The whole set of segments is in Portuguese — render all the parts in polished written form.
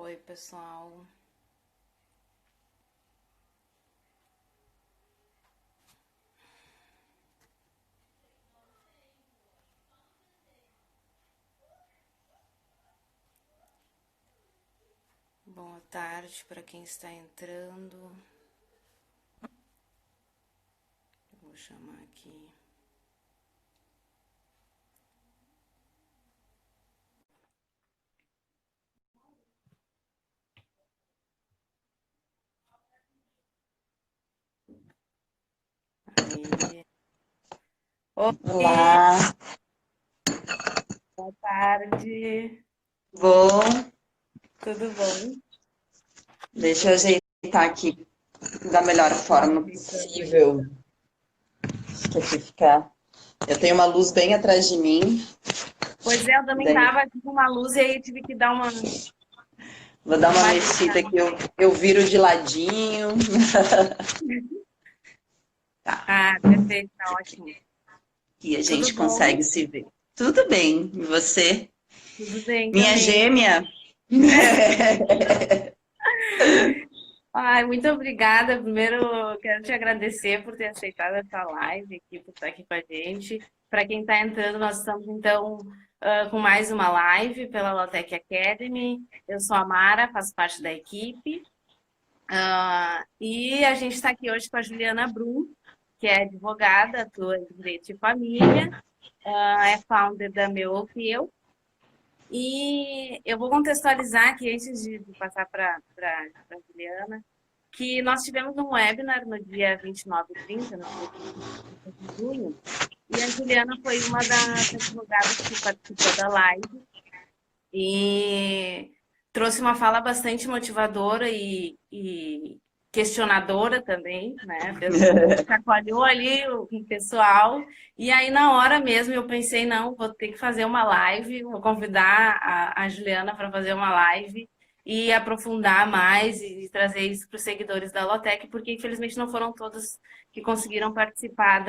Oi, pessoal. Boa tarde para quem está entrando. Vou chamar aqui. Aí. Oi, Olá, boa tarde. bom, Tudo bom? deixa eu ajeitar aqui da melhor Tá forma ajeitando aí. possível. Acho que aqui fica. Eu tenho uma luz bem atrás de mim, Pois é, eu também daí tava com uma luz e aí tive que dar vou dar uma uma mexida ajeitada. aqui, eu viro de ladinho. Tá, Ah, perfeito, tá ótimo. e a Tudo gente bom? consegue se ver. Tudo bem, e você? Tudo bem Minha também. gêmea? Ai, muito obrigada. Primeiro, eu quero te agradecer por ter aceitado essa live aqui, por estar aqui com a gente. Para quem está entrando, nós estamos então com mais uma live pela Lautec Academy. Eu sou a Mara, faço parte da equipe. E a gente está aqui hoje com a Juliana Brum, que é advogada, atua em direito de família, é founder da Meu Que Eu. E eu vou contextualizar aqui antes de passar para a Juliana que nós tivemos um webinar no dia 29 e 30, no dia 25 de junho, e a Juliana foi uma das advogadas que participou da live e trouxe uma fala bastante motivadora e questionadora também, né? Chacoalhou ali o pessoal. E aí, na hora mesmo, eu pensei, não, vou ter que fazer uma live, vou convidar a Juliana para fazer uma live e aprofundar mais e trazer isso para os seguidores da Lotec, porque infelizmente não foram todos que conseguiram participar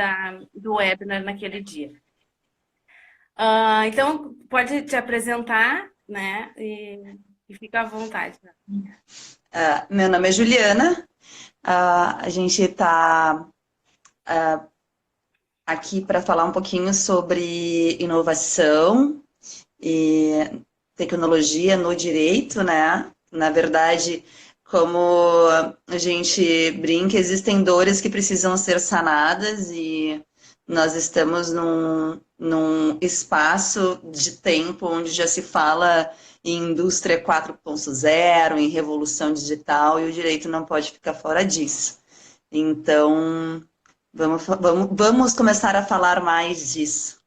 do webinar naquele dia. Então, pode te apresentar, né? E fica à vontade. Meu nome é Juliana, a gente está aqui para falar um pouquinho sobre inovação e tecnologia no direito, né? Na verdade, como a gente brinca, existem dores que precisam ser sanadas e nós estamos num espaço de tempo onde já se fala em indústria 4.0, em revolução digital, e o direito não pode ficar fora disso. Então, vamos começar a falar mais disso,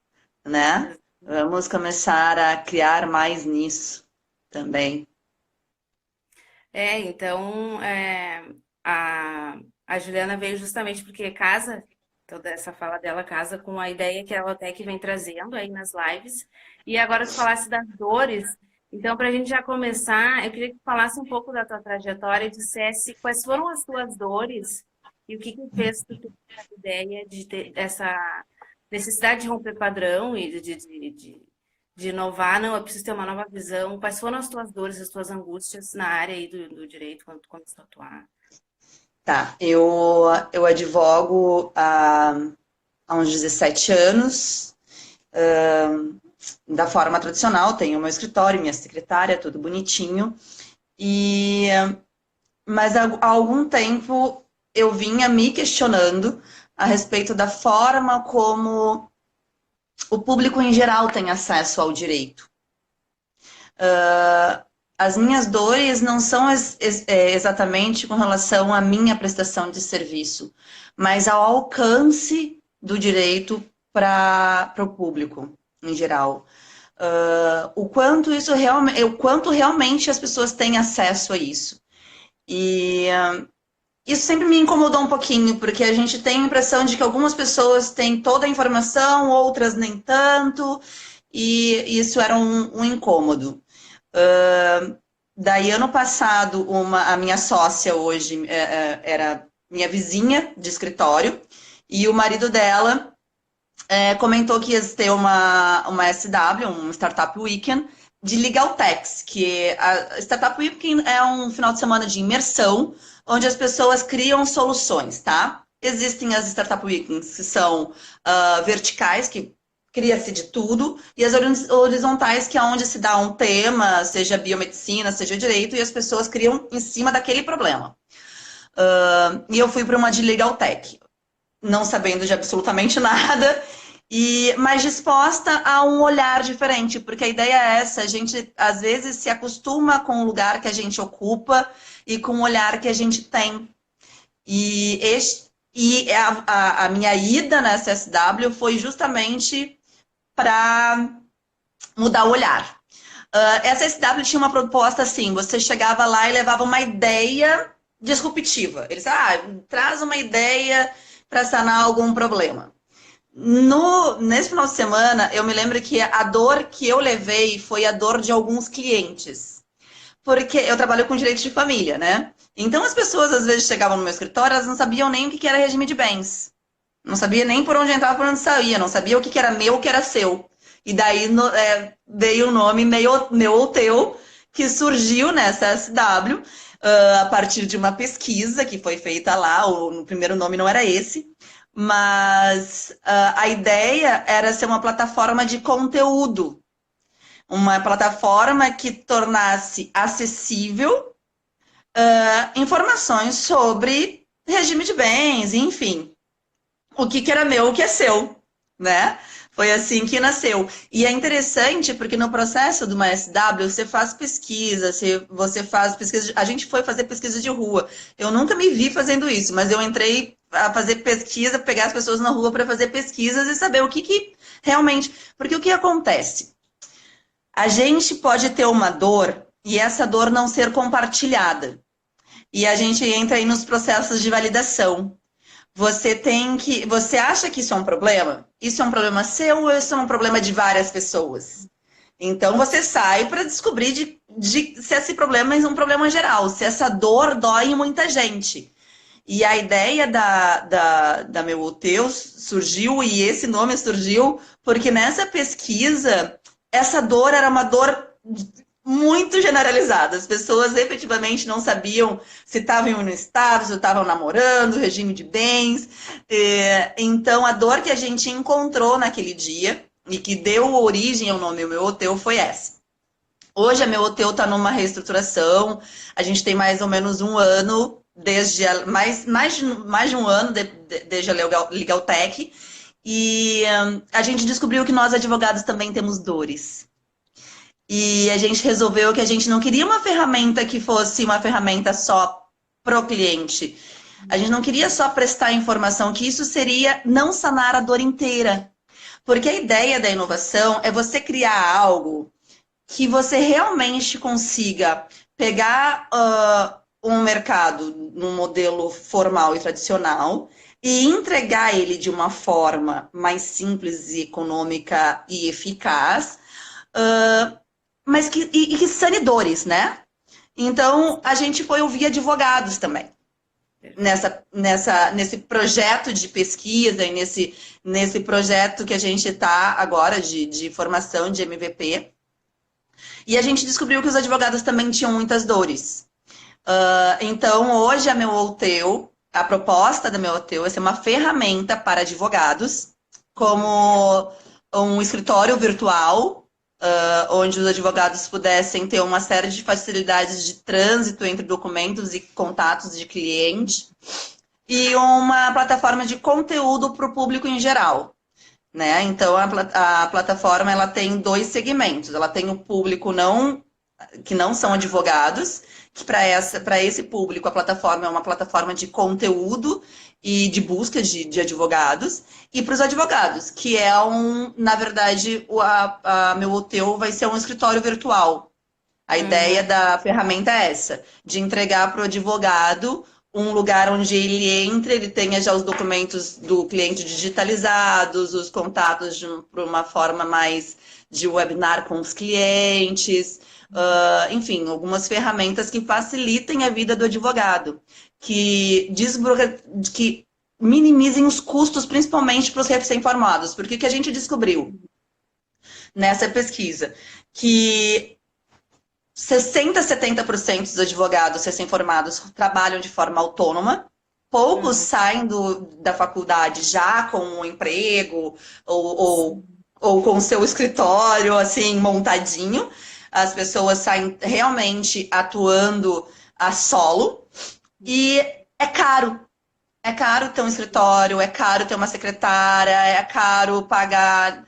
né? Vamos começar a criar mais nisso também. Então, a Juliana veio justamente porque casa, toda essa fala dela casa com a ideia que a Lotec vem trazendo aí nas lives. E agora tu falasse das dores. Então, para a gente já começar, eu queria que tu falasse um pouco da tua trajetória e dissesse quais foram as tuas dores e o que que fez tu ter essa ideia de ter essa necessidade de romper padrão e de inovar, não, eu preciso ter uma nova visão. Quais foram as tuas dores, as tuas angústias na área aí do direito quando tu começou a atuar? Tá, eu advogo há uns 17 anos, da forma tradicional, tenho meu escritório, minha secretária, tudo bonitinho. E, mas há algum tempo eu vinha me questionando a respeito da forma como o público em geral tem acesso ao direito. As minhas dores não são exatamente com relação à minha prestação de serviço, mas ao alcance do direito para o público em geral. O quanto realmente as pessoas têm acesso a isso. E isso sempre me incomodou um pouquinho, porque a gente tem a impressão de que algumas pessoas têm toda a informação, outras nem tanto, e isso era um incômodo. Daí, ano passado, a minha sócia hoje era minha vizinha de escritório, e o marido dela comentou que ia ter uma SW, um Startup Weekend, de Legal Techs, que a Startup Weekend é um final de semana de imersão, onde as pessoas criam soluções, tá? Existem as Startup Weekends que são verticais, que cria-se de tudo, e as horizontais, que é onde se dá um tema, seja biomedicina, seja direito, e as pessoas criam em cima daquele problema. E eu fui para uma de Legal Tech, não sabendo de absolutamente nada, mas disposta a um olhar diferente, porque a ideia é essa, a gente às vezes se acostuma com o lugar que a gente ocupa e com o olhar que a gente tem. E a minha ida na SSW foi justamente para mudar o olhar. Essa SSW tinha uma proposta assim, você chegava lá e levava uma ideia disruptiva. Eles, traz uma ideia para sanar algum problema. Nesse final de semana, eu me lembro que a dor que eu levei foi a dor de alguns clientes. Porque eu trabalho com direito de família, né? Então as pessoas às vezes chegavam no meu escritório, elas não sabiam nem o que era regime de bens. Não sabia nem por onde entrava, por onde saía. Não sabia o que era meu, o que era seu. E daí veio o nome Meu ou Teu, que surgiu nessa SW, a partir de uma pesquisa que foi feita lá. O primeiro nome não era esse. Mas a ideia era ser uma plataforma de conteúdo. Uma plataforma que tornasse acessível informações sobre regime de bens, enfim. O que era meu, o que é seu, né? Foi assim que nasceu. E é interessante porque no processo de uma SW você faz pesquisa, você faz pesquisa. A gente foi fazer pesquisa de rua. Eu nunca me vi fazendo isso, mas eu entrei a fazer pesquisa, pegar as pessoas na rua para fazer pesquisas e saber o que realmente. Porque o que acontece? A gente pode ter uma dor e essa dor não ser compartilhada. E a gente entra aí nos processos de validação. Você acha que isso é um problema? Isso é um problema seu ou isso é um problema de várias pessoas? Então você sai para descobrir se esse problema é um problema geral, se essa dor dói em muita gente. E a ideia da Meu ou Teu surgiu, e esse nome surgiu, porque nessa pesquisa, essa dor era uma dor muito generalizada. As pessoas efetivamente não sabiam se estavam em um estado, se estavam namorando, regime de bens. Então, a dor que a gente encontrou naquele dia e que deu origem ao nome Meu ou Teu foi essa. Hoje a Meu ou Teu está numa reestruturação, a gente tem mais ou menos um ano, mais de um ano desde a Legal Tech, e a gente descobriu que nós advogados também temos dores. E a gente resolveu que a gente não queria uma ferramenta que fosse uma ferramenta só pro cliente. A gente não queria só prestar informação, que isso seria não sanar a dor inteira. Porque a ideia da inovação é você criar algo que você realmente consiga pegar um mercado num modelo formal e tradicional e entregar ele de uma forma mais simples e econômica e eficaz, mas que sane dores, né? Então, a gente foi ouvir advogados também. Nesse projeto de pesquisa e nesse projeto que a gente está agora de formação de MVP. E a gente descobriu que os advogados também tinham muitas dores. Então, hoje, a proposta da Meu ou Teu é ser uma ferramenta para advogados, como um escritório virtual, onde os advogados pudessem ter uma série de facilidades de trânsito entre documentos e contatos de cliente, e uma plataforma de conteúdo para o público em geral. Né? Então, a plataforma ela tem dois segmentos. Ela tem o público que não são advogados, que para esse público a plataforma é uma plataforma de conteúdo e de busca de advogados, e para os advogados, que é na verdade, a Meu ou Teu vai ser um escritório virtual. A ideia da ferramenta é essa, de entregar para o advogado um lugar onde ele entra, ele tenha já os documentos do cliente digitalizados, os contatos por uma forma mais de webinar com os clientes, enfim, algumas ferramentas que facilitem a vida do advogado, que minimizem os custos, principalmente para os recém-formados. Porque o que a gente descobriu nessa pesquisa? Que 60, 70% dos advogados recém-formados trabalham de forma autônoma. Poucos Uhum. saem da faculdade já com um emprego ou, ou, Sim. ou com o seu escritório assim montadinho. As pessoas saem realmente atuando a solo e é caro. É caro ter um escritório, é caro ter uma secretária, é caro pagar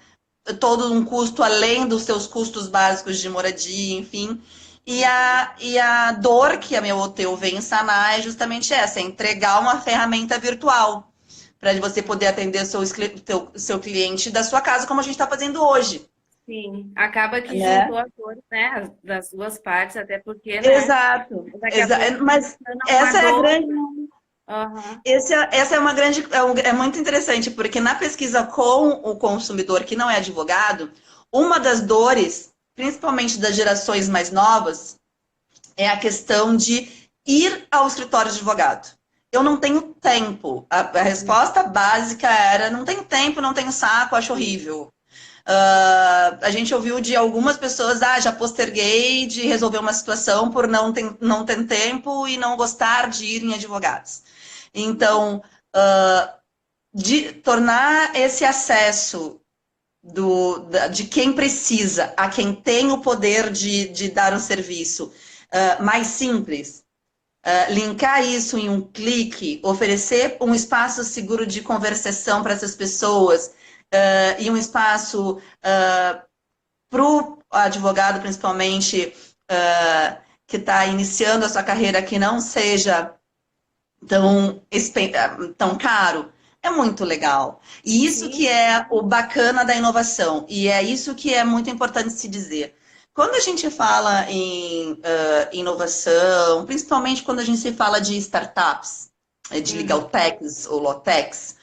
todo um custo além dos seus custos básicos de moradia, enfim. E a dor que a meu hotel vem sanar é justamente essa, é entregar uma ferramenta virtual para você poder atender seu cliente da sua casa, como a gente está fazendo hoje, Sim, acaba que né? juntou as dores, né, das duas partes, até porque, né, Exato. daqui a pouco Mas sana uma essa é a dor. grande. Aham. Essa é uma grande. É muito interessante, porque na pesquisa com o consumidor que não é advogado, uma das dores, principalmente das gerações mais novas, é a questão de ir ao escritório de advogado. Eu não tenho tempo. A resposta básica era: não tenho tempo, não tenho saco, acho horrível. A gente ouviu de algumas pessoas: já posterguei de resolver uma situação por não ter tempo e não gostar de ir em advogados. Então, de tornar esse acesso de quem precisa a quem tem o poder de dar um serviço mais simples, linkar isso em um clique, oferecer um espaço seguro de conversação para essas pessoas e um espaço para o advogado, principalmente, que está iniciando a sua carreira, que não seja tão caro, é muito legal. E isso que Sim, é o bacana da inovação, e é isso que é muito importante se dizer. Quando a gente fala em inovação, principalmente quando a gente se fala de startups, de uhum, legal techs ou law techs,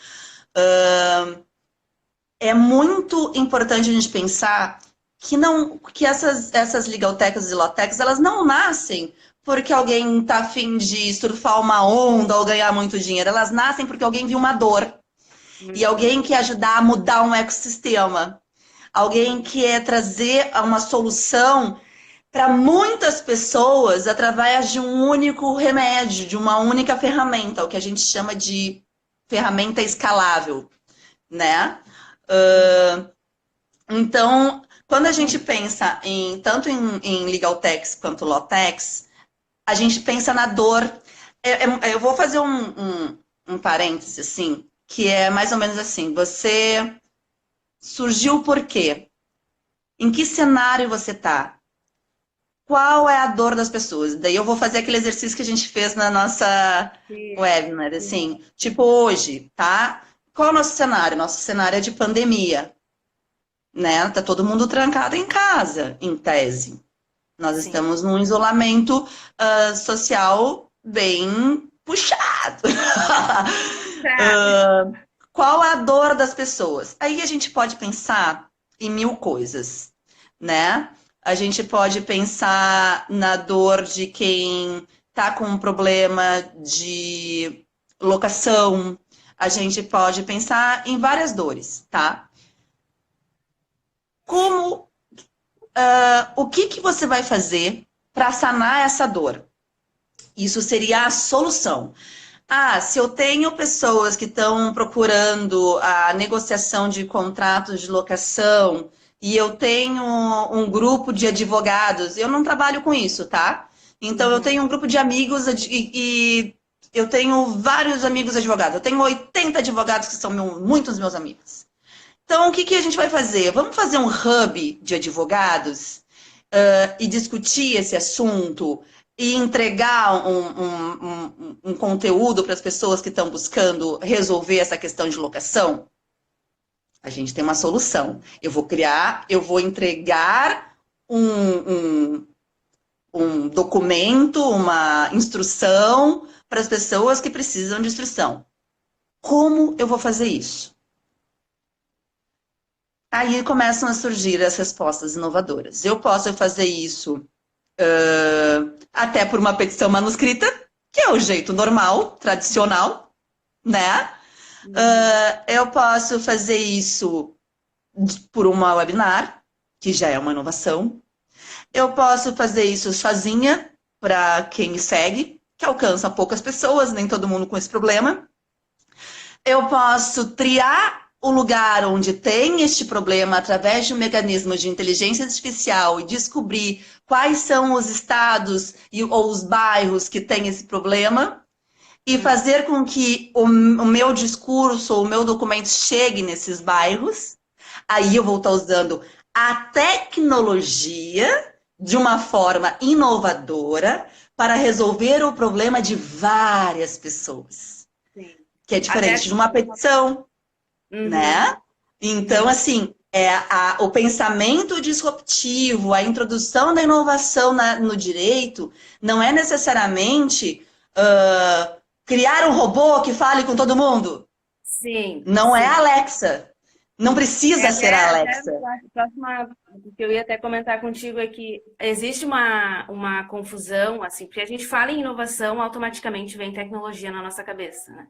é muito importante a gente pensar que essas legal techs e law techs, elas não nascem porque alguém está afim de surfar uma onda ou ganhar muito dinheiro. Elas nascem porque alguém viu uma dor e uhum, alguém quer ajudar a mudar um ecossistema. Alguém quer trazer uma solução para muitas pessoas através de um único remédio, de uma única ferramenta, o que a gente chama de ferramenta escalável, né? uhum. Então, quando a gente pensa tanto em legal techs quanto law techs, a gente pensa na dor. Eu vou fazer um parêntese, assim, que é mais ou menos assim: você surgiu por quê? Em que cenário você está? Qual é a dor das pessoas? Daí eu vou fazer aquele exercício que a gente fez na nossa Sim, webinar, sim, assim, tipo hoje, tá? Qual é o nosso cenário? Nosso cenário é de pandemia, né? Tá todo mundo trancado em casa, em tese. Nós sim. estamos num isolamento social bem puxado. Sabe? Qual a dor das pessoas? Aí a gente pode pensar em mil coisas, né? A gente pode pensar na dor de quem está com um problema de locação. A gente pode pensar em várias dores, tá? Como, o que você vai fazer para sanar essa dor? Isso seria a solução. Se eu tenho pessoas que estão procurando a negociação de contratos de locação e eu tenho um grupo de advogados, eu não trabalho com isso, tá? Então eu Uhum. tenho um grupo de amigos e eu tenho vários amigos advogados. Eu tenho 80 advogados que são muitos meus amigos. Então, o que a gente vai fazer? Vamos fazer um hub de advogados e discutir esse assunto e entregar um conteúdo para as pessoas que estão buscando resolver essa questão de locação? A gente tem uma solução. Eu vou entregar um, um, um documento, uma instrução para as pessoas que precisam de instrução. Como eu vou fazer isso? Aí começam a surgir as respostas inovadoras. Eu posso fazer isso até por uma petição manuscrita, que é o jeito normal, tradicional, né? Uhum. Eu posso fazer isso por uma webinar, que já é uma inovação. Eu posso fazer isso sozinha, para quem me segue, que alcança poucas pessoas, nem todo mundo com esse problema. Eu posso triar o lugar onde tem este problema através de um mecanismo de inteligência artificial e descobrir quais são os estados ou os bairros que têm esse problema e fazer com que o meu discurso, o meu documento chegue nesses bairros. Aí eu vou estar usando a tecnologia de uma forma inovadora para resolver o problema de várias pessoas. Sim. Que é Até... diferente de uma petição, né? Então, assim, o pensamento disruptivo, a introdução da inovação no direito, não é necessariamente criar um robô que fale com todo mundo. Sim. Não é sim. a Alexa. Não precisa ser a Alexa. A próxima que eu ia até comentar contigo é que existe uma confusão, assim, porque a gente fala em inovação, automaticamente vem tecnologia na nossa cabeça, né?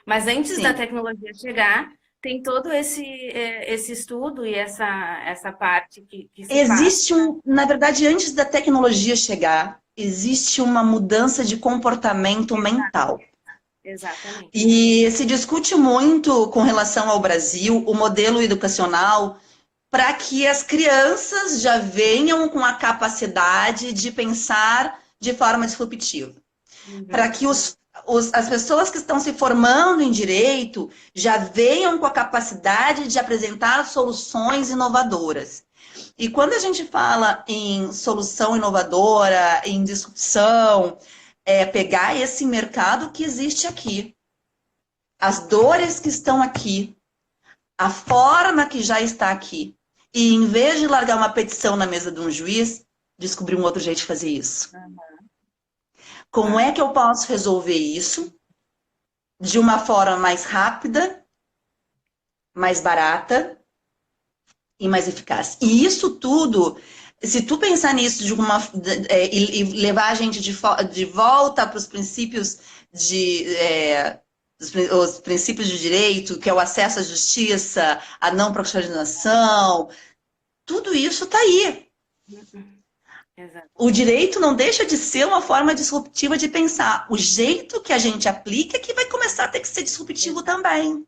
Mas antes Sim. da tecnologia chegar, tem todo esse estudo e essa parte que se Existe faz. na verdade, antes da tecnologia chegar, existe uma mudança de comportamento mental. Exatamente. E se discute muito com relação ao Brasil, o modelo educacional, para que as crianças já venham com a capacidade de pensar de forma disruptiva. Para que as pessoas que estão se formando em direito já venham com a capacidade de apresentar soluções inovadoras. E quando a gente fala em solução inovadora, em disrupção, é pegar esse mercado que existe aqui, as dores que estão aqui, a forma que já está aqui, e em vez de largar uma petição na mesa de um juiz, descobrir um outro jeito de fazer isso. Como é que eu posso resolver isso de uma forma mais rápida, mais barata e mais eficaz? E isso tudo, se tu pensar nisso e levar a gente de volta para os princípios os princípios de direito, que é o acesso à justiça, a não procrastinação, tudo isso está aí. Exato. O direito não deixa de ser uma forma disruptiva de pensar. O jeito que a gente aplica é que vai começar a ter que ser disruptivo também,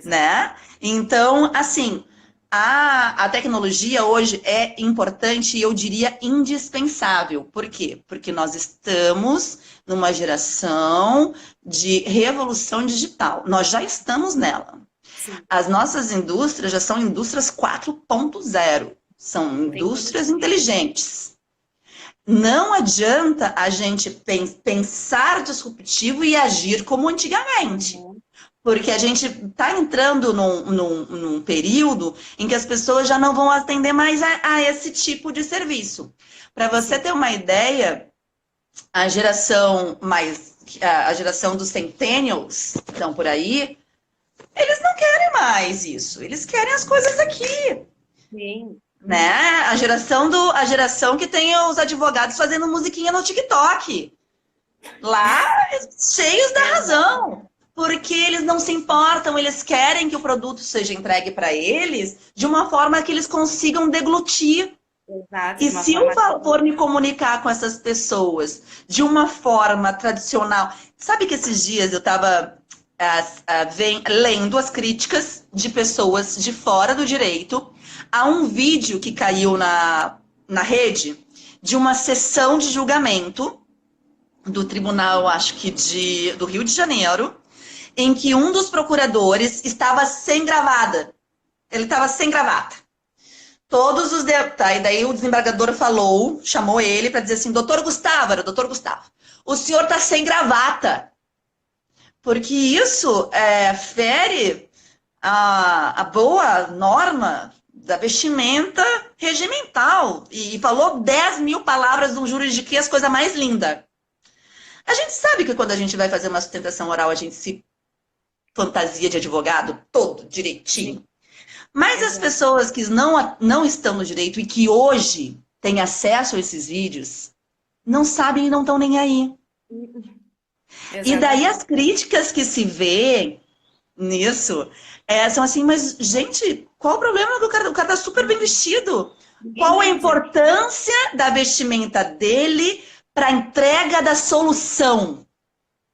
né? Então, assim, a tecnologia hoje é importante e eu diria indispensável. Por quê? Porque nós estamos numa geração de revolução digital. Nós já estamos nela. Sim. As nossas indústrias já são indústrias 4.0. São indústrias inteligentes. Não adianta a gente pensar disruptivo e agir como antigamente. Porque a gente está entrando num período em que as pessoas já não vão atender mais a esse tipo de serviço. Para você ter uma ideia, a geração dos centennials que estão por aí, eles não querem mais isso. Eles querem as coisas aqui. Sim. Né? A geração que tem os advogados fazendo musiquinha no TikTok. Lá, cheios da razão. Porque eles não se importam, eles querem que o produto seja entregue para eles de uma forma que eles consigam deglutir. Exato, e se eu for me comunicar com essas pessoas de uma forma tradicional... Sabe que esses dias eu estava lendo as críticas de pessoas de fora do direito a um vídeo que caiu na rede de uma sessão de julgamento do tribunal, acho que do Rio de Janeiro, em que um dos procuradores estava sem gravata. Ele estava sem gravata. Todos os detalhes. E daí o desembargador chamou ele para dizer assim, doutor Gustavo, era o doutor Gustavo, o senhor está sem gravata. Porque isso fere a boa norma da vestimenta regimental. E falou 10 mil palavras de um juridiquês, coisa mais linda. A gente sabe que quando a gente vai fazer uma sustentação oral, a gente se fantasia de advogado todo direitinho. Sim. Mas as pessoas que não estão no direito e que hoje têm acesso a esses vídeos, não sabem e não estão nem aí. Exatamente. E daí as críticas que se vê nisso são assim, mas gente, qual o problema do cara? O cara tá super bem vestido. Ninguém Qual a vai dizer. importância da vestimenta dele para a entrega da solução?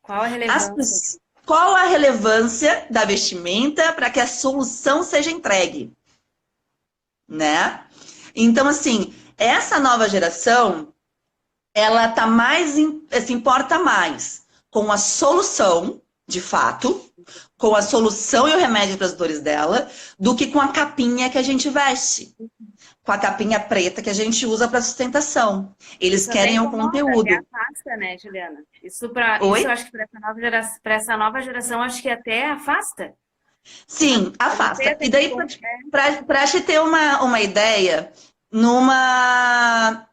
Qual a relevância? Qual a relevância da vestimenta para que a solução seja entregue, né? Então, assim, essa nova geração, ela tá mais, se importa mais com a solução, de fato, com a solução e o remédio para as dores dela, do que com a capinha que a gente veste, com a capinha preta que a gente usa para sustentação. Eles Isso até querem o incomoda, até conteúdo. afasta, né, Juliana? Oi? Isso eu acho que para essa nova geração, acho que até afasta. Sim, Eu não sei afasta. até E que daí, ponto. para te ter uma ideia, numa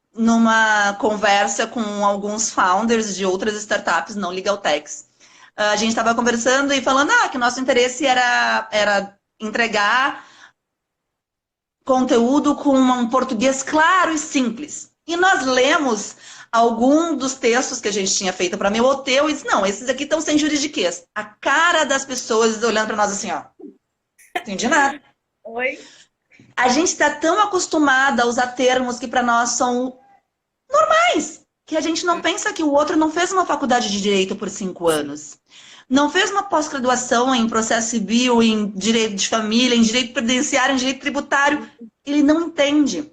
conversa com alguns founders de outras startups, não legal techs, a gente estava conversando e falando que o nosso interesse era entregar conteúdo com um português claro e simples. E nós lemos algum dos textos que a gente tinha feito para meu hotel e disse, não, esses aqui estão sem juridiquês. A cara das pessoas olhando para nós assim, ó, entendi nada. Oi? A gente está tão acostumada a usar termos que para nós são normais, que a gente não pensa que o outro não fez uma faculdade de direito por 5 anos. Não fez uma pós-graduação em processo civil, em direito de família, em direito previdenciário, em direito tributário. Ele não entende.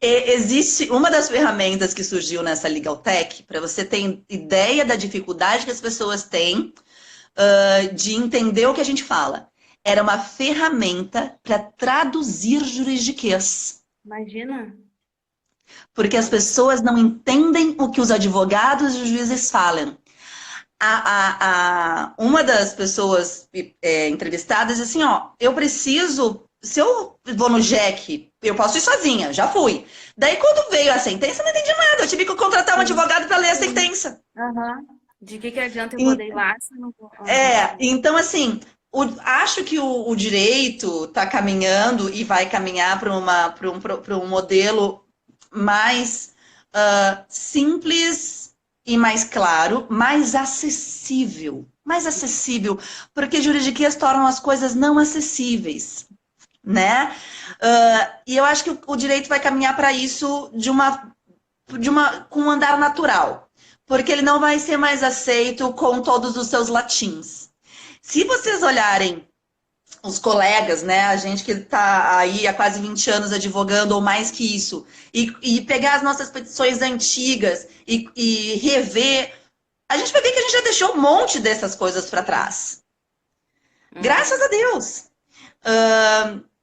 Existe uma das ferramentas que surgiu nessa Legal Tech, para você ter ideia da dificuldade que as pessoas têm de entender o que a gente fala. Era uma ferramenta para traduzir juridiquês. Imagina. Porque as pessoas não entendem o que os advogados e os juízes falam. Uma das pessoas entrevistadas disse assim, ó, eu preciso, se eu vou no JEC, eu posso ir sozinha, já fui. Daí quando veio a sentença, eu não entendi nada, eu tive que contratar um advogado para ler a sentença. Uhum. De que adianta eu poder ir lá se eu não vou. Então assim, acho que o direito está caminhando e vai caminhar para um modelo mais simples e mais claro, mais acessível. Mais acessível, porque juridiquês tornam as coisas não acessíveis, né? E eu acho que o direito vai caminhar para isso com um andar natural, porque ele não vai ser mais aceito com todos os seus latins. Se vocês olharem os colegas, né, a gente que está aí há quase 20 anos advogando ou mais que isso, e pegar as nossas petições antigas e rever, a gente vai ver que a gente já deixou um monte dessas coisas para trás. Graças a Deus.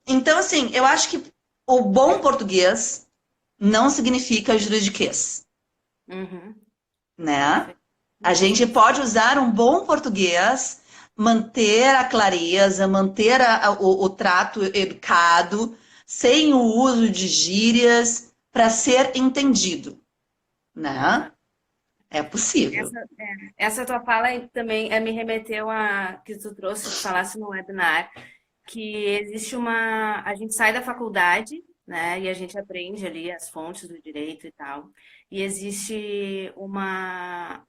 Então, assim, eu acho que o bom português não significa juridiquês. Né? A gente pode usar um bom português, manter a clareza, manter o trato educado, sem o uso de gírias, para ser entendido, né? É possível. Essa tua fala aí também me remeteu a que tu trouxe, que falasse no webinar, que existe a gente sai da faculdade, né, e a gente aprende ali as fontes do direito e tal, e existe uma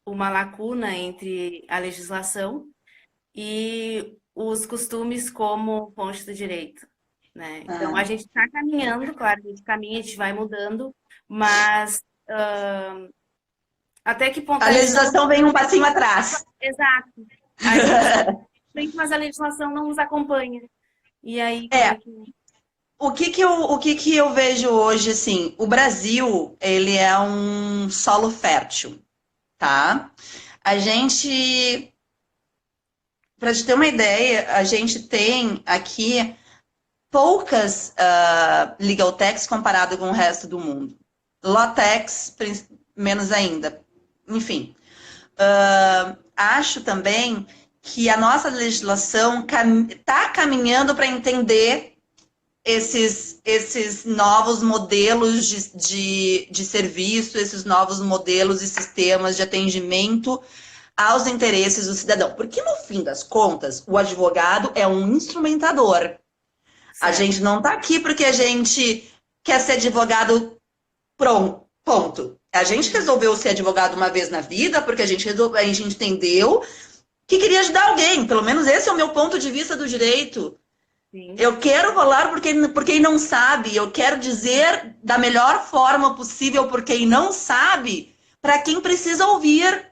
lacuna entre a legislação e os costumes como fonte do direito, né? Então, a gente está caminhando, claro, a gente caminha, a gente vai mudando, mas até que ponto a legislação vem um passinho atrás. Exato. A gente frente, mas a legislação não nos acompanha. E aí, como é que... O que eu vejo hoje, assim, o Brasil, ele é um solo fértil, tá? A gente, para te ter uma ideia, a gente tem aqui poucas legal techs comparado com o resto do mundo. Law techs, menos ainda. Enfim, acho também que a nossa legislação está caminhando para entender esses novos modelos de serviço, esses novos modelos e sistemas de atendimento aos interesses do cidadão. Porque, no fim das contas, o advogado é um instrumentador. Certo. A gente não está aqui porque a gente quer ser advogado pronto, ponto. A gente resolveu ser advogado uma vez na vida porque a gente entendeu que queria ajudar alguém. Pelo menos esse é o meu ponto de vista do direito. sim, Eu quero falar por quem não sabe. Eu quero dizer da melhor forma possível por quem não sabe, para quem precisa ouvir,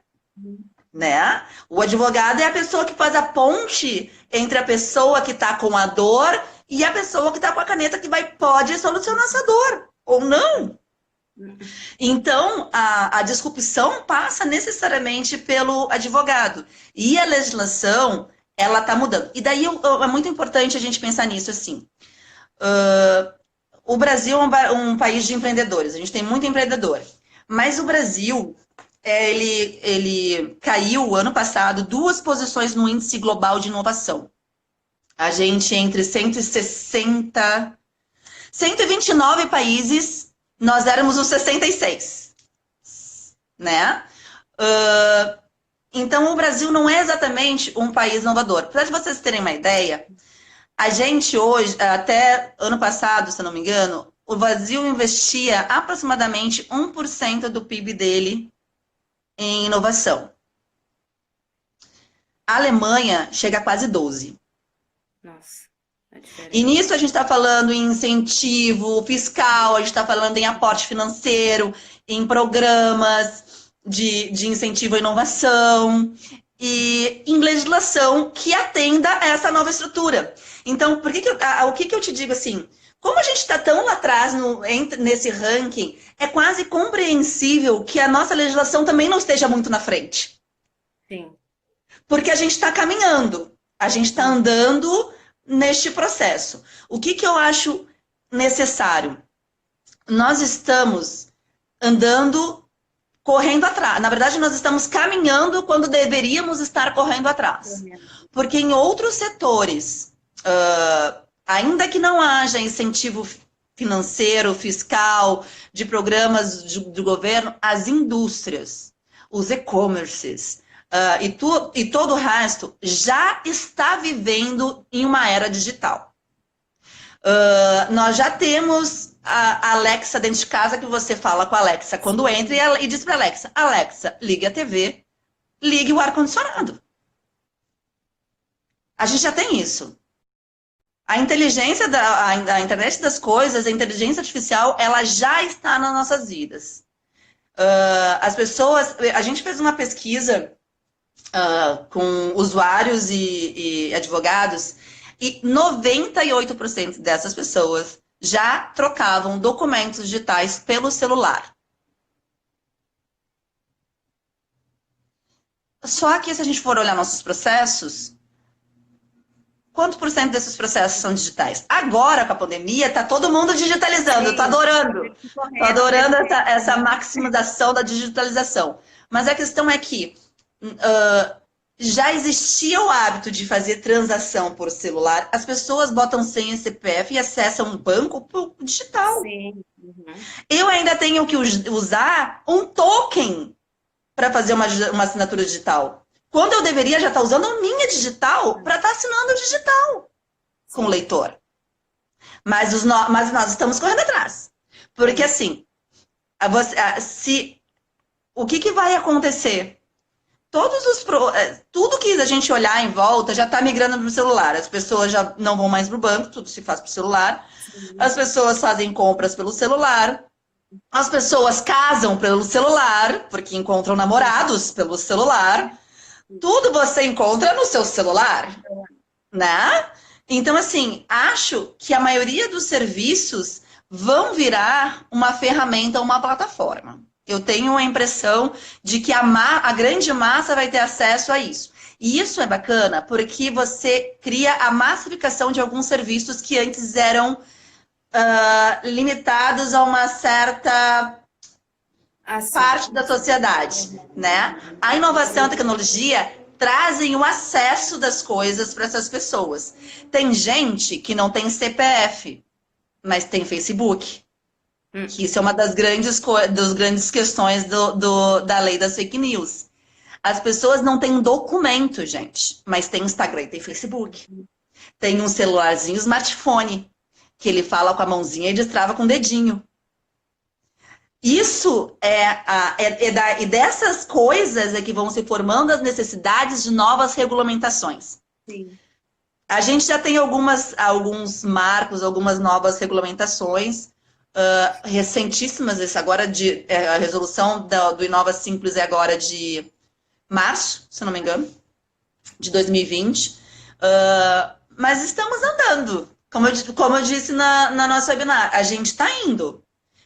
né? O advogado é a pessoa que faz a ponte entre a pessoa que está com a dor e a pessoa que está com a caneta que pode solucionar essa dor, ou não. Então, a disrupção passa necessariamente pelo advogado. E a legislação, ela está mudando. E daí é muito importante a gente pensar nisso assim. O Brasil é um país de empreendedores, a gente tem muito empreendedor. Mas o Brasil, ele caiu ano passado 2 posições no índice global de inovação. A gente, entre 160, 129 países, nós éramos os 66, né? Então, o Brasil não é exatamente um país inovador. Para vocês terem uma ideia, a gente hoje, até ano passado, se eu não me engano, o Brasil investia aproximadamente 1% do PIB dele em inovação. A Alemanha chega a quase 12%. Nossa, é E diferente. nisso a gente está falando em incentivo fiscal, a gente está falando em aporte financeiro, em programas de incentivo à inovação e em legislação que atenda a essa nova estrutura. Então, o que eu te digo assim? Como a gente está tão lá atrás nesse ranking, é quase compreensível que a nossa legislação também não esteja muito na frente. Sim. Porque a gente está caminhando, a gente está andando neste processo. O que eu acho necessário? Nós estamos andando, correndo atrás. Na verdade, nós estamos caminhando quando deveríamos estar correndo atrás. Porque em outros setores, ainda que não haja incentivo financeiro, fiscal, de programas do governo, as indústrias, os e-commerces, e todo o resto já está vivendo em uma era digital. Nós já temos a Alexa dentro de casa, que você fala com a Alexa quando entra e diz para a Alexa, Alexa, ligue a TV, ligue o ar-condicionado. A gente já tem isso. A inteligência, a internet das coisas, a inteligência artificial, ela já está nas nossas vidas. As pessoas, a gente fez uma pesquisa com usuários e advogados, e 98% dessas pessoas já trocavam documentos digitais pelo celular. Só que se a gente for olhar nossos processos, quanto por cento desses processos são digitais? Agora, com a pandemia, está todo mundo digitalizando. Estou adorando. Estou adorando essa maximização da digitalização. Mas a questão é que já existia o hábito de fazer transação por celular. As pessoas botam senha e CPF e acessam um banco por digital. Sim. Eu ainda tenho que usar um token para fazer uma assinatura digital. Quando eu deveria já estar usando a minha digital para estar assinando digital com o leitor. Mas nós estamos correndo atrás. Porque assim, o que vai acontecer? Tudo que a gente olhar em volta já está migrando para o celular. As pessoas já não vão mais para o banco, tudo se faz para o celular. Sim. As pessoas fazem compras pelo celular. As pessoas casam pelo celular, porque encontram namorados pelo celular. Tudo você encontra no seu celular, né? Então, assim, acho que a maioria dos serviços vão virar uma ferramenta, uma plataforma. Eu tenho a impressão de que a grande massa vai ter acesso a isso. E isso é bacana porque você cria a massificação de alguns serviços que antes eram limitados a uma certa parte da sociedade, né? A inovação e a tecnologia trazem o acesso das coisas para essas pessoas. Tem gente que não tem CPF, mas tem Facebook. Que isso é uma das grandes questões da lei das fake news. As pessoas não têm documento, gente, mas tem Instagram e tem Facebook. Tem um celularzinho, smartphone, que ele fala com a mãozinha e destrava com o dedinho. Isso e dessas coisas é que vão se formando as necessidades de novas regulamentações. Sim. A gente já tem alguns marcos, algumas novas regulamentações recentíssimas. Esse agora a resolução do Inova Simples é agora de março, se não me engano, de 2020. Mas estamos andando. Como eu disse na nossa webinar, a gente está indo.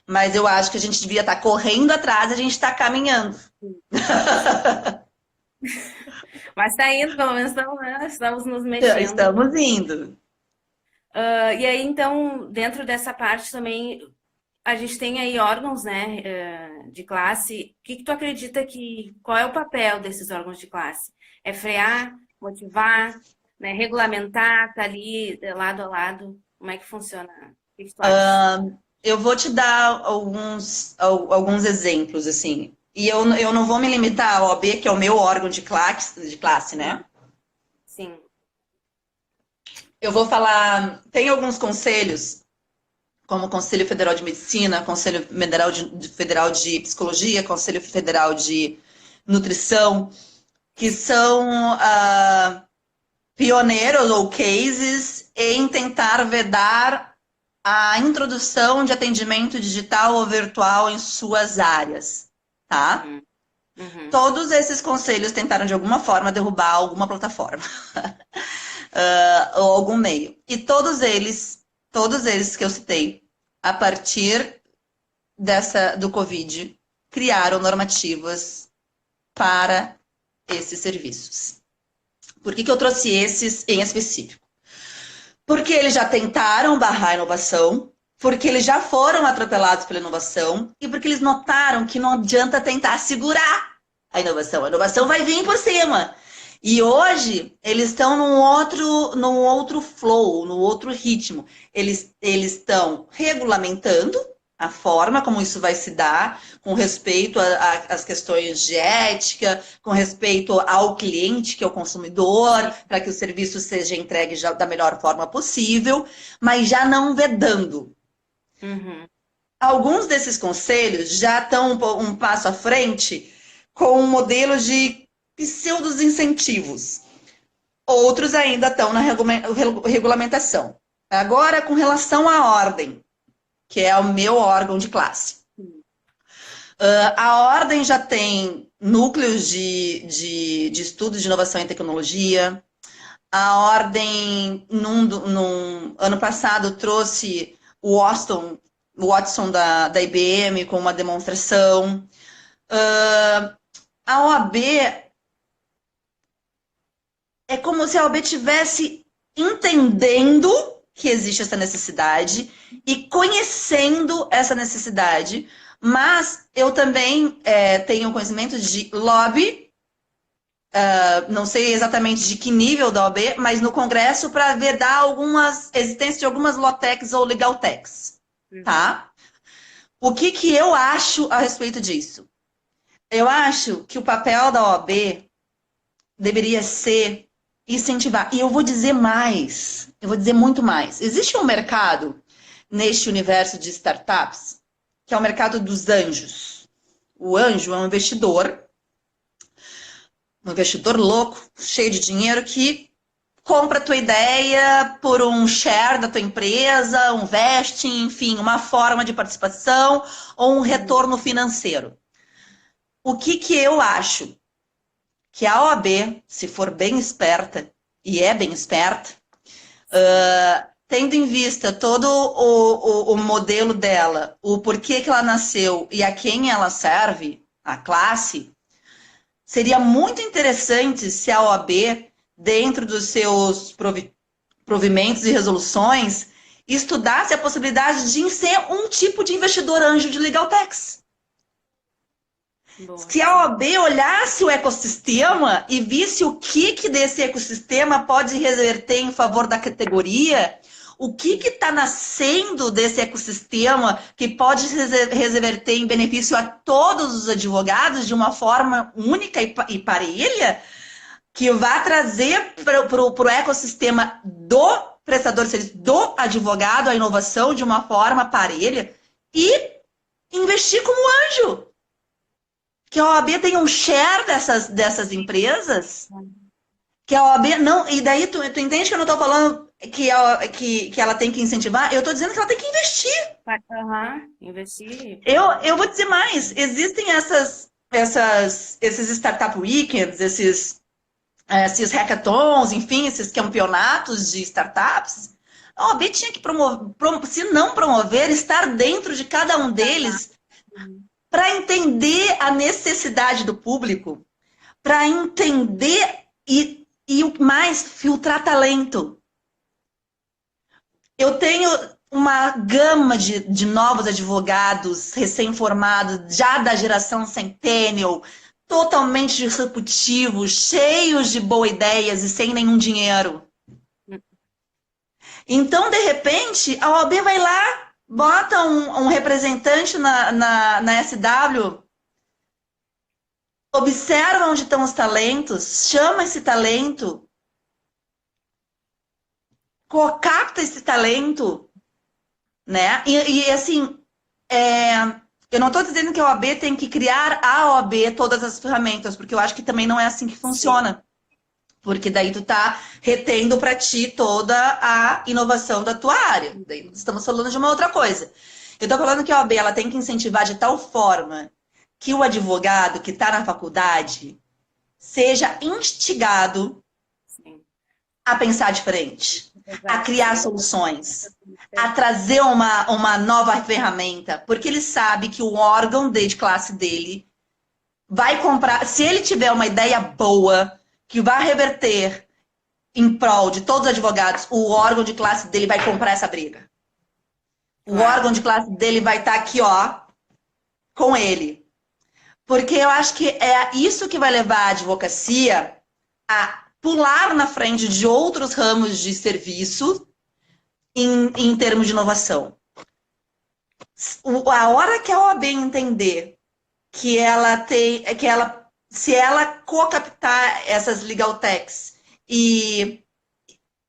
Mas eu acho que a gente devia estar correndo atrás, a gente está caminhando. Mas tá indo, pelo menos estamos nos mexendo. Estamos indo. E aí, então, dentro dessa parte também, a gente tem aí órgãos, né, de classe. O que que tu acredita qual é o papel desses órgãos de classe? É frear, motivar, né, regulamentar, tá ali lado a lado? Como é que funciona? O que que tu acha? Eu vou te dar alguns exemplos, assim. E eu não vou me limitar à OAB, que é o meu órgão de classe, né? Sim. Eu vou falar. Tem alguns conselhos, como o Conselho Federal de Medicina, Conselho Federal de Psicologia, Conselho Federal de Nutrição, que são pioneiros ou cases em tentar vedar a introdução de atendimento digital ou virtual em suas áreas, tá? Uhum. Todos esses conselhos tentaram de alguma forma derrubar alguma plataforma ou algum meio. E todos eles que eu citei, a partir do Covid, criaram normativas para esses serviços. Por que eu trouxe esses em específico? Porque eles já tentaram barrar a inovação, porque eles já foram atropelados pela inovação e porque eles notaram que não adianta tentar segurar a inovação. A inovação vai vir por cima. E hoje eles estão num outro flow, num outro ritmo. Eles estão regulamentando a forma como isso vai se dar, com respeito às questões de ética, com respeito ao cliente, que é o consumidor, para que o serviço seja entregue da melhor forma possível, mas já não vedando. Uhum. Alguns desses conselhos já estão um passo à frente com um modelo de pseudos incentivos. Outros ainda estão na regulamentação. Agora, com relação à ordem, que é o meu órgão de classe. A ordem já tem núcleos de estudos de inovação e tecnologia. A ordem, ano passado, trouxe o Watson da IBM com uma demonstração. A OAB é como se a OAB estivesse entendendo que existe essa necessidade e conhecendo essa necessidade, mas eu também tenho conhecimento de lobby, não sei exatamente de que nível da OAB, mas no Congresso para vedar existência de algumas Lotecs ou Legaltecs, tá? O que eu acho a respeito disso? Eu acho que o papel da OAB deveria ser incentivar. E eu vou dizer mais, eu vou dizer muito mais. Existe um mercado neste universo de startups, que é o mercado dos anjos. O anjo é um investidor louco, cheio de dinheiro, que compra a tua ideia por um share da tua empresa, um vesting, enfim, uma forma de participação ou um retorno financeiro. O que eu acho? Que a OAB, se for bem esperta, e é bem esperta, tendo em vista todo o modelo dela, o porquê que ela nasceu e a quem ela serve, a classe, seria muito interessante se a OAB, dentro dos seus provimentos e resoluções, estudasse a possibilidade de ser um tipo de investidor anjo de Legaltex. Se a OAB olhasse o ecossistema e visse o que desse ecossistema pode reverter em favor da categoria, o que está nascendo desse ecossistema que pode reverter em benefício a todos os advogados de uma forma única e parelha, que vai trazer para o ecossistema do prestador de serviço, do advogado, a inovação de uma forma parelha e investir como anjo. Que a OAB tem um share dessas empresas, Que a OAB não. E daí tu entende que eu não estou falando que ela tem que incentivar? Eu estou dizendo que ela tem que investir. Aham, investir. Eu vou dizer mais, existem esses Startup Weekends, esses hackathons, enfim, esses campeonatos de startups. A OAB tinha que promover, se não promover, estar dentro de cada um deles para entender a necessidade do público, para entender e o mais, filtrar talento. Eu tenho uma gama de novos advogados recém-formados, já da geração Centennial, totalmente disruptivos, cheios de boas ideias e sem nenhum dinheiro. Então, de repente, a OAB vai lá, bota um representante na SW, observa onde estão os talentos, chama esse talento, capta esse talento, né? Assim, eu não estou dizendo que a OAB tem que criar a OAB todas as ferramentas, porque eu acho que também não é assim que funciona. Sim. Porque daí tu tá retendo para ti toda a inovação da tua área. Daí estamos falando de uma outra coisa. Eu estou falando que a OAB ela tem que incentivar de tal forma que o advogado que está na faculdade seja instigado a pensar diferente, a criar soluções, a trazer uma nova ferramenta, porque ele sabe que o órgão de classe dele vai comprar, se ele tiver uma ideia boa, que vai reverter em prol de todos os advogados, o órgão de classe dele vai comprar essa briga. O órgão de classe dele vai estar aqui, ó, com ele. Porque eu acho que é isso que vai levar a advocacia a pular na frente de outros ramos de serviço em termos de inovação. A hora que a OAB entender que se ela co-captar essas legal techs e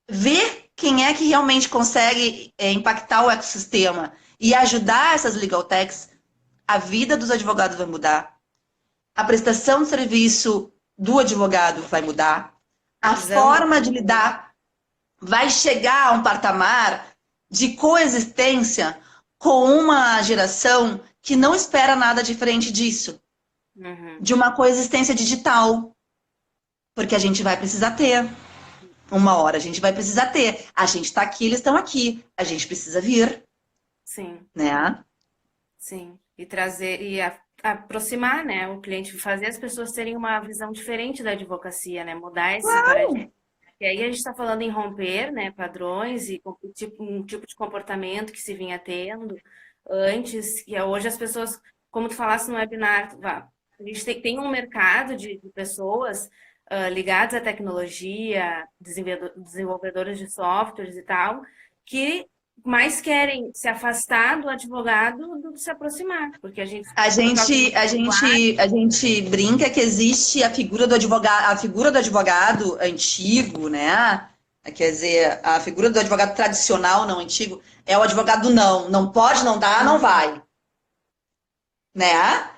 ver quem é que realmente consegue impactar o ecossistema e ajudar essas legal techs, a vida dos advogados vai mudar, a prestação de serviço do advogado vai mudar, a forma de lidar vai chegar a um patamar de coexistência com uma geração que não espera nada diferente disso. De uma coexistência digital. Porque a gente vai precisar ter. Uma hora a gente vai precisar ter. A gente está aqui, eles estão aqui. A gente precisa vir. Sim. Né? Sim. E trazer, aproximar, né, o cliente, fazer as pessoas terem uma visão diferente da advocacia, né? Mudar esse paradigma. E aí a gente está falando em romper, né, padrões e um tipo de comportamento que se vinha tendo antes, que hoje as pessoas, como tu falaste no webinar, a gente tem um mercado de pessoas ligadas à tecnologia, desenvolvedores de softwares e tal, que mais querem se afastar do advogado do que se aproximar, porque a gente brinca que existe a figura do advogado antigo, né? Quer dizer, a figura do advogado tradicional, não antigo, é o advogado não pode, não dá, não vai, né?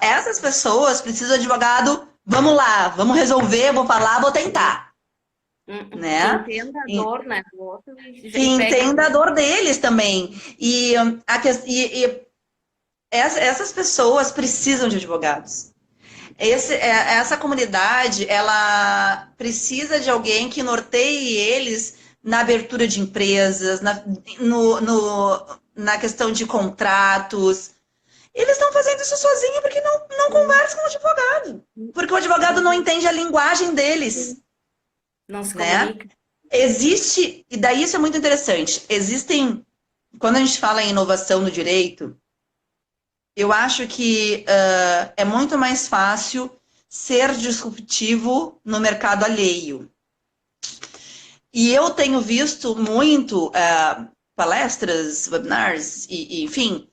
Essas pessoas precisam de advogado, vamos lá, vamos resolver, vou falar, vou tentar. Né? Que entenda a dor, né, do outro. Que entenda a dor deles também. E essas pessoas precisam de advogados. Essa comunidade, ela precisa de alguém que norteie eles na abertura de empresas, na questão de contratos. Eles estão fazendo isso sozinhos porque não conversam com o advogado. Porque o advogado não entende a linguagem deles. Não se comunica. Né? Existe, e daí isso é muito interessante, quando a gente fala em inovação no direito, eu acho que é muito mais fácil ser disruptivo no mercado alheio. E eu tenho visto muito palestras, webinars, enfim,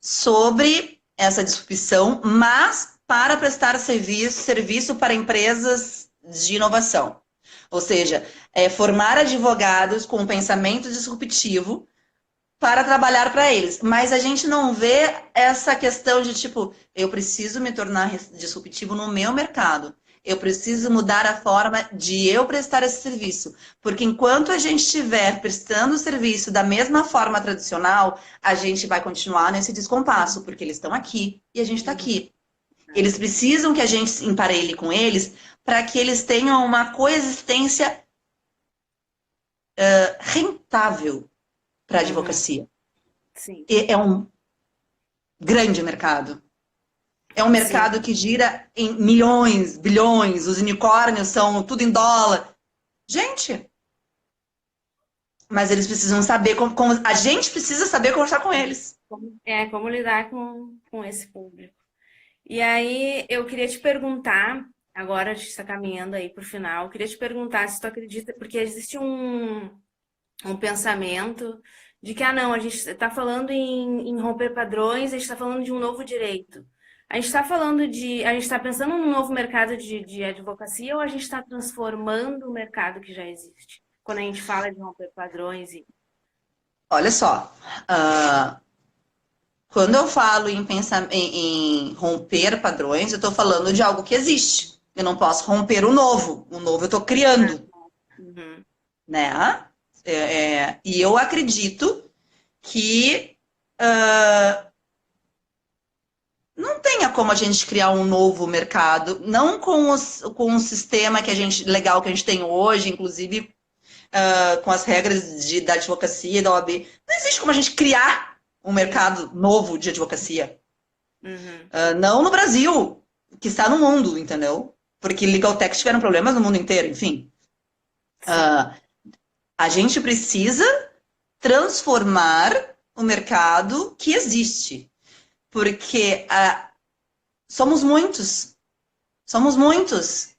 sobre essa disrupção, mas para prestar serviço para empresas de inovação. Ou seja, formar advogados com um pensamento disruptivo para trabalhar para eles. Mas a gente não vê essa questão de tipo, eu preciso me tornar disruptivo no meu mercado. Eu preciso mudar a forma de eu prestar esse serviço. Porque enquanto a gente estiver prestando o serviço da mesma forma tradicional, a gente vai continuar nesse descompasso, porque eles estão aqui e a gente está Uhum. aqui. Eles precisam que a gente se emparelhe com eles para que eles tenham uma coexistência rentável para a Uhum. advocacia. Sim, E é um grande mercado. É um sim. mercado que gira em milhões, bilhões, os unicórnios são tudo em dólar. Gente, mas eles precisam saber como a gente precisa saber conversar com eles. Como lidar com esse público. E aí, eu queria te perguntar, agora a gente está caminhando aí para o final, eu queria te perguntar se tu acredita, porque existe um pensamento de que, não, a gente está falando em romper padrões, a gente está falando de um novo direito. A gente está a gente está pensando num novo mercado de advocacia ou a gente está transformando o mercado que já existe? Quando a gente fala de romper padrões e... Olha só, quando eu falo em romper padrões, eu estou falando de algo que existe. Eu não posso romper o novo. O novo eu estou criando, Uhum, né? E eu acredito que não tenha como a gente criar um novo mercado, não com o sistema que a gente legal que a gente tem hoje, inclusive com as regras da advocacia e da OAB. Não existe como a gente criar um mercado novo de advocacia. uhum, Não no Brasil, que está no mundo, entendeu? Porque legal tech tiveram problemas no mundo inteiro, enfim. sim. A gente precisa transformar o mercado que existe, porque somos muitos, somos muitos.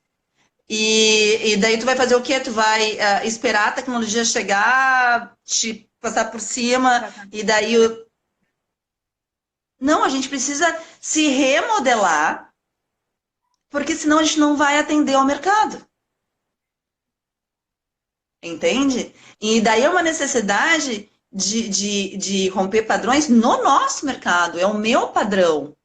E daí tu vai fazer o quê? Tu vai esperar a tecnologia chegar, te passar por cima, e daí... Não, a gente precisa se remodelar, porque senão a gente não vai atender ao mercado. Entende? E daí é uma necessidade de romper padrões no nosso mercado, é o meu padrão.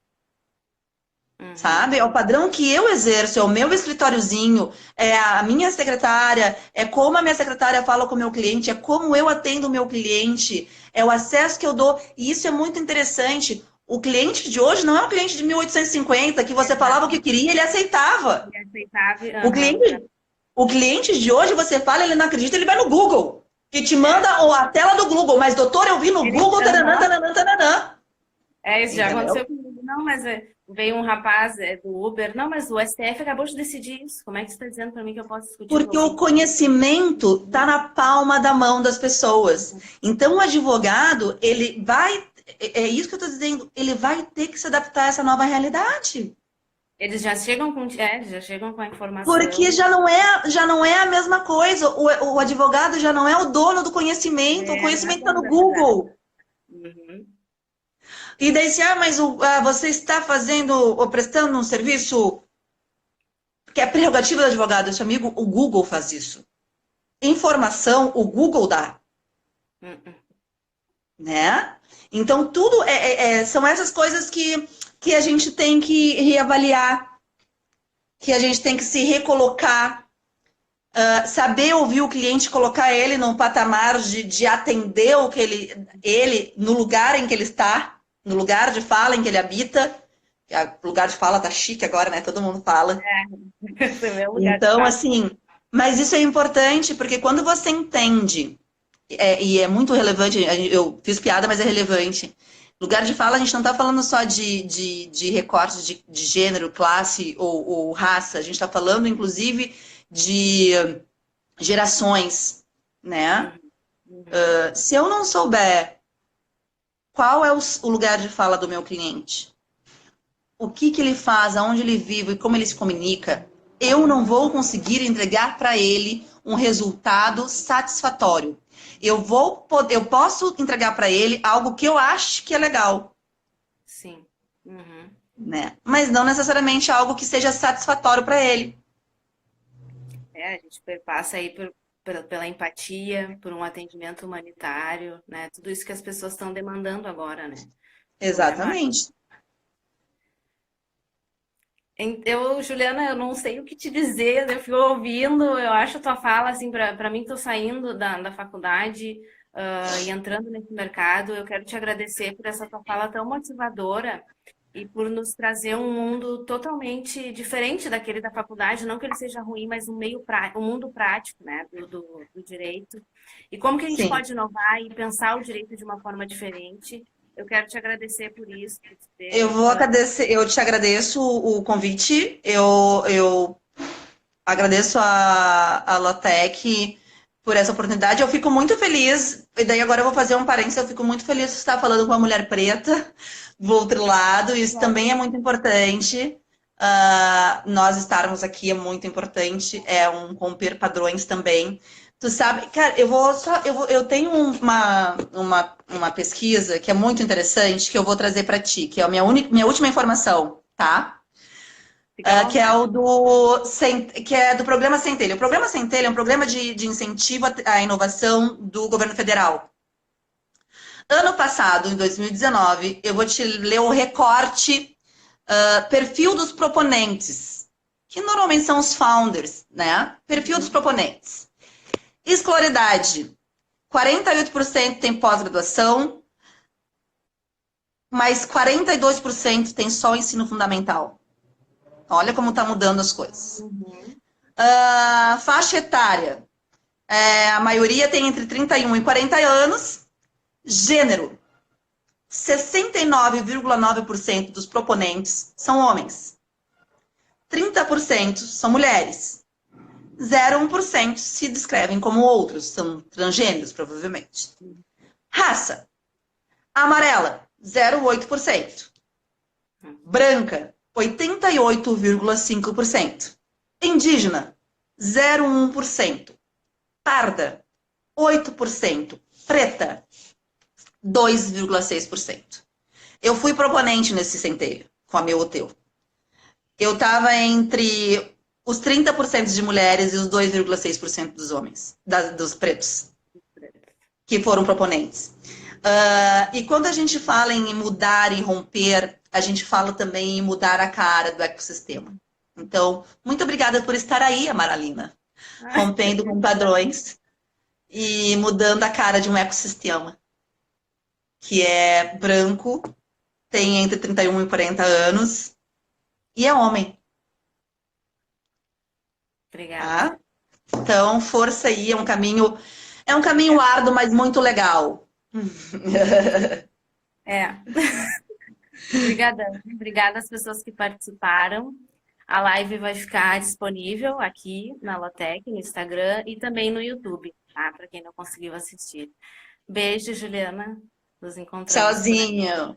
Uhum, Sabe? É o padrão que eu exerço, é o meu escritóriozinho, é a minha secretária, é como a minha secretária fala com o meu cliente, é como eu atendo o meu cliente, é o acesso que eu dou. E isso é muito interessante. O cliente de hoje não é o cliente de 1850, que você falava o que exatamente. queria, ele aceitava. É aceitável. O Aham, cliente, o cliente de hoje, você fala, ele não acredita, ele vai no Google, que te é. manda a tela do Google, mas doutor, eu vi no Google, taranã, Aham. taranã, taranã. Isso já Entendeu? aconteceu comigo. Não, mas veio um rapaz do Uber. Não, mas o STF acabou de decidir isso. Como é que você está dizendo para mim que eu posso discutir com Porque meu o cliente? conhecimento está na palma da mão das pessoas. Então, o advogado, ele vai, isso que eu estou dizendo, ele vai ter que se adaptar a essa nova realidade. Eles já chegam eles já chegam com a Porque informação. já não é a mesma coisa. O advogado já não é o dono do conhecimento, o Não é conhecimento está dono no da verdade. Google. Uhum. E daí, se, mas você está fazendo ou prestando um serviço que é prerrogativa do advogado, seu amigo, o Google faz isso. Informação, o Google dá. Uhum. Né? Então, tudo são essas coisas que a gente tem que reavaliar, que a gente tem que se recolocar, saber ouvir o cliente, colocar ele num patamar de atender o que ele no lugar em que ele está, no lugar de fala em que ele habita. O lugar de fala tá chique agora, né? Todo mundo fala. Esse é o meu lugar de Então, fala. assim, mas isso é importante, porque quando você entende e é muito relevante, eu fiz piada, mas é relevante. Lugar de fala, a gente não está falando só de recortes de gênero, classe ou raça, a gente está falando, inclusive, de gerações, né? Uhum. Uhum. Se eu não souber qual é o lugar de fala do meu cliente, o que ele faz, aonde ele vive e como ele se comunica, eu não vou conseguir entregar para ele um resultado satisfatório. Eu posso entregar para ele algo que eu acho que é legal, Sim. Uhum. né? Mas não necessariamente algo que seja satisfatório para ele. A gente passa aí pela empatia, por um atendimento humanitário, né? Tudo isso que as pessoas estão demandando agora, né? Não é mais. Exatamente. Juliana, eu não sei o que te dizer, eu fico ouvindo, eu acho a tua fala, assim, para mim, tô saindo da faculdade, e entrando nesse mercado, eu quero te agradecer por essa tua fala tão motivadora e por nos trazer um mundo totalmente diferente daquele da faculdade, não que ele seja ruim, mas um mundo prático, né, do direito. E como que a gente Sim. pode inovar e pensar o direito de uma forma diferente. Eu quero te agradecer por isso, por Eu ter, vou agradecer, eu te agradeço o convite. Eu agradeço a Lotec por essa oportunidade. Eu fico muito feliz, e daí agora eu vou fazer um parênteses, eu fico muito feliz de estar falando com uma mulher preta do outro lado, isso também é muito importante. Nós estarmos aqui é muito importante, é um romper padrões também. Tu sabe, cara, eu tenho uma pesquisa que é muito interessante que eu vou trazer para ti, que é a minha última informação, tá? fica à Que é vontade. que é do programa Centelha. O programa Centelha é um programa de incentivo à inovação do governo federal. Ano passado, em 2019, eu vou te ler o recorte, perfil dos proponentes, que normalmente são os founders, né? Perfil dos Uhum. proponentes. Escolaridade, 48% tem pós-graduação, mas 42% tem só o ensino fundamental. Olha como está mudando as coisas. Uhum. Faixa etária, a maioria tem entre 31 e 40 anos. Gênero, 69,9% dos proponentes são homens. 30% são mulheres. 0,1% se descrevem como outros, são transgêneros, provavelmente. Raça, amarela, 0,8%. Branca, 88,5%. Indígena, 0,1%. Parda, 8%. Preta, 2,6%. Eu fui proponente nesse centeio, com a meu Oteu. Eu estava entre os 30% de mulheres e os 2,6% dos homens, dos pretos, que foram proponentes. E quando a gente fala em mudar e romper, a gente fala também em mudar a cara do ecossistema. Então, muito obrigada por estar aí, Amaralina, Ai, rompendo com padrões e mudando a cara de um ecossistema que é branco, tem entre 31 e 40 anos e é homem, obrigada. tá? Então, força aí, é um caminho árduo, mas muito legal. É. Obrigada. Obrigada às pessoas que participaram. A live vai ficar disponível aqui na Lotec, no Instagram e também no YouTube, tá? Para quem não conseguiu assistir. Beijo, Juliana. Nos encontramos por aqui. Tchauzinho.